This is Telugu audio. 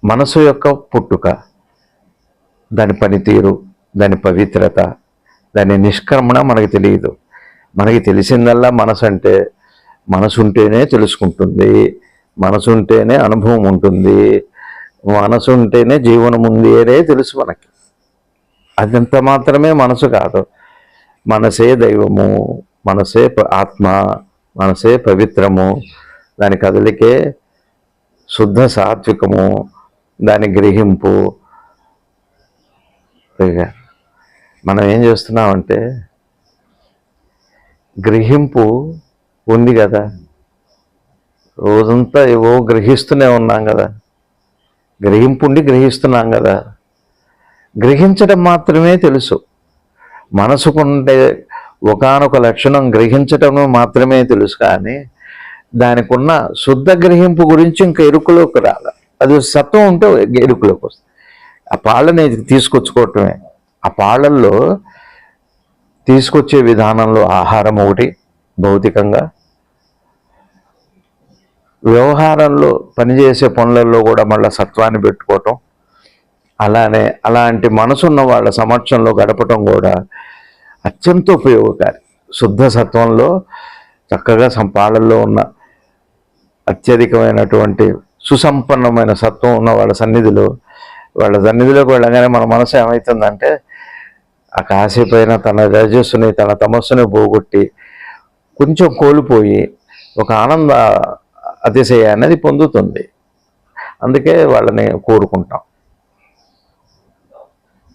మనసు యొక్క పుట్టుక, దాని పనితీరు, దాని పవిత్రత, దాని నిష్క్రమణ మనకి తెలియదు. మనకి తెలిసిందల్లా మనసు అంటే మనసు ఉంటేనే తెలుసుకుంటుంది, మనసు ఉంటేనే అనుభవం ఉంటుంది, మనసు ఉంటేనే జీవనం ఉంది అనే తెలుసు మనకి. అదంత మాత్రమే మనసు కాదు. మనసే దైవము, మనసే ఆత్మ, మనసే పవిత్రము, దాని కదలికే శుద్ధ సాత్వికము, దాని గ్రహింపు. మనం ఏం చేస్తున్నామంటే గ్రహింపు ఉంది కదా, రోజంతా ఏవో గ్రహిస్తూనే ఉన్నాం కదా, గ్రహింపు ఉండి గ్రహిస్తున్నాం కదా. గ్రహించడం మాత్రమే తెలుసు. మనసుకుండే ఒకానొక లక్షణం గ్రహించటం మాత్రమే తెలుసు, కానీ దానికి ఉన్న శుద్ధ గ్రహింపు గురించి ఇంకా ఎరుకలోకి రాలి. అది సత్వం ఉంటే ఎరుకలోకి వస్తుంది. ఆ పాళ్ళని తీసుకొచ్చుకోవటమే. ఆ పాళ్ళల్లో తీసుకొచ్చే విధానంలో ఆహారం ఒకటి భౌతికంగా, వ్యవహారంలో పనిచేసే పనులలో కూడా మళ్ళీ సత్వాన్ని పెట్టుకోవటం, అలానే అలాంటి మనసున్న వాళ్ళ సమక్షంలో గడపటం కూడా అత్యంత ఉపయోగకారి. శుద్ధ సత్వంలో చక్కగా పాలల్లో ఉన్న అత్యధికమైనటువంటి సుసంపన్నమైన సత్వం ఉన్న వాళ్ళ సన్నిధిలోకి వెళ్ళగానే మన మనసు ఏమవుతుందంటే ఆ కాసేపైన తన రజస్సుని తన తమస్సుని పోగొట్టి కొంచెం కోల్పోయి ఒక ఆనంద అతిశయాన్ని పొందుతుంది. అందుకే వాళ్ళని కోరుకుంటాం.